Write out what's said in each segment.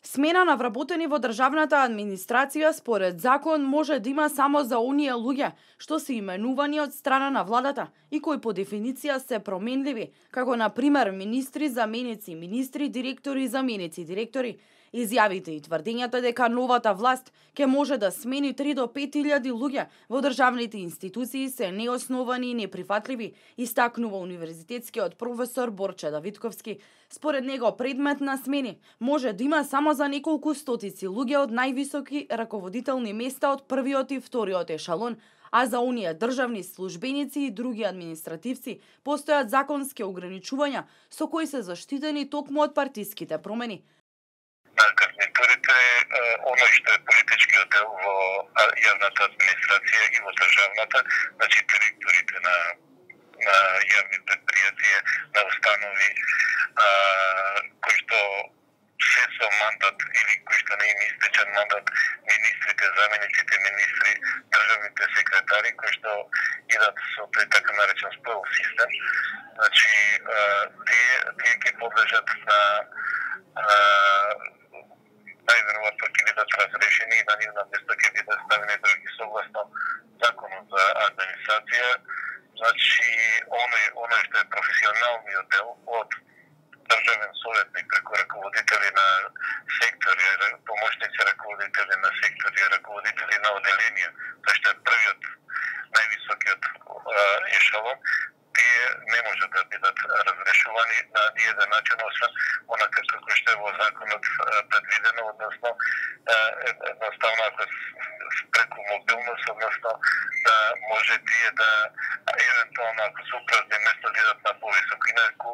Смена на вработени во државната администрација според закон може да има само за оние луѓе што се именувани од страна на владата и кои по дефиниција се променливи, како на пример министри, заменици министри, директори, заменици директори. Изјавите и тврдењата дека новата власт ќе може да смени 3 до 5.000 луѓе во државните институции се неосновани и неприфатливи, истакнува универзитетскиот професор Борче Давидковски. Според него предмет на смени може да има само за неколку стотици луѓе од највисоки раководителни места од првиот и вториот ешалон, а за оние државни службеници и други административци постојат законски ограничувања со кои се заштитени токму од партиските промени. На гарнитурите, оно што е политичкиот дел во јавната администрација и во државната, значи директорите на јавни предпријатија, на установи, кои што се со мандат или кои што не им истечен мандат, министрите, замениците министри, државните секретари, кои што идат со тој така наречен споил систем, значи тие ќе подлежат на најверојатно ќе бидат разрешени и на нивно место ќе бидат ставени други согласно законот за администрација. Значи, оној што е професионалниот дел од државен советник преку раководители на сектори, помошници раководители на сектори, раководители на оделенија, тоа што е првиот највисокиот ешалон, тие не може да бидат разрешувани на ниеден начин, освен онака како што е во законот предвидено, односно едноставно ако преку мобилност, односно да може тие да евентуално ако се упразни место да идат на повисокинарку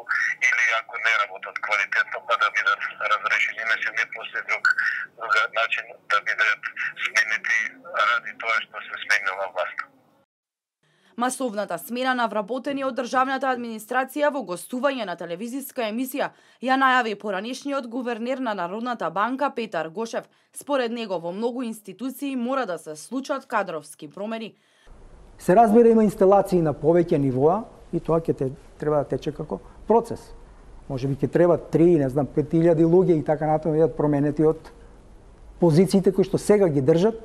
или ако не работат квалитетно па да бидат разрешени, иначе не постои друг начин да бидат сменети ради тоа што се сменила власт. Масовната смена на вработени од државната администрација во гостување на телевизиска емисија ја најави поранешниот гувернер на Народната банка Петар Гошев. Според него во многу институции мора да се случат кадровски промени. Се разбира, има инсталации на повеќе нивоа и тоа ќе треба да тече како процес. Може би ќе треба 3, не знам, 5.000 луѓе и така натаму да променети од позициите кои што сега ги држат.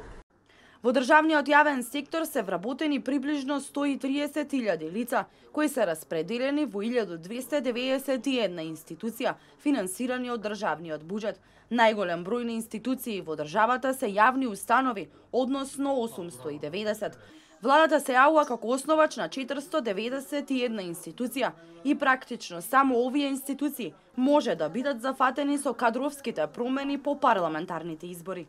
Во државниот јавен сектор се вработени приближно 130.000 лица, кои се распределени во 1291 институција, финансирани од државниот буџет. Најголем број на институции во државата се јавни установи, односно 890. Владата се јавува како основач на 491 институција и практично само овие институции може да бидат зафатени со кадровските промени по парламентарните избори.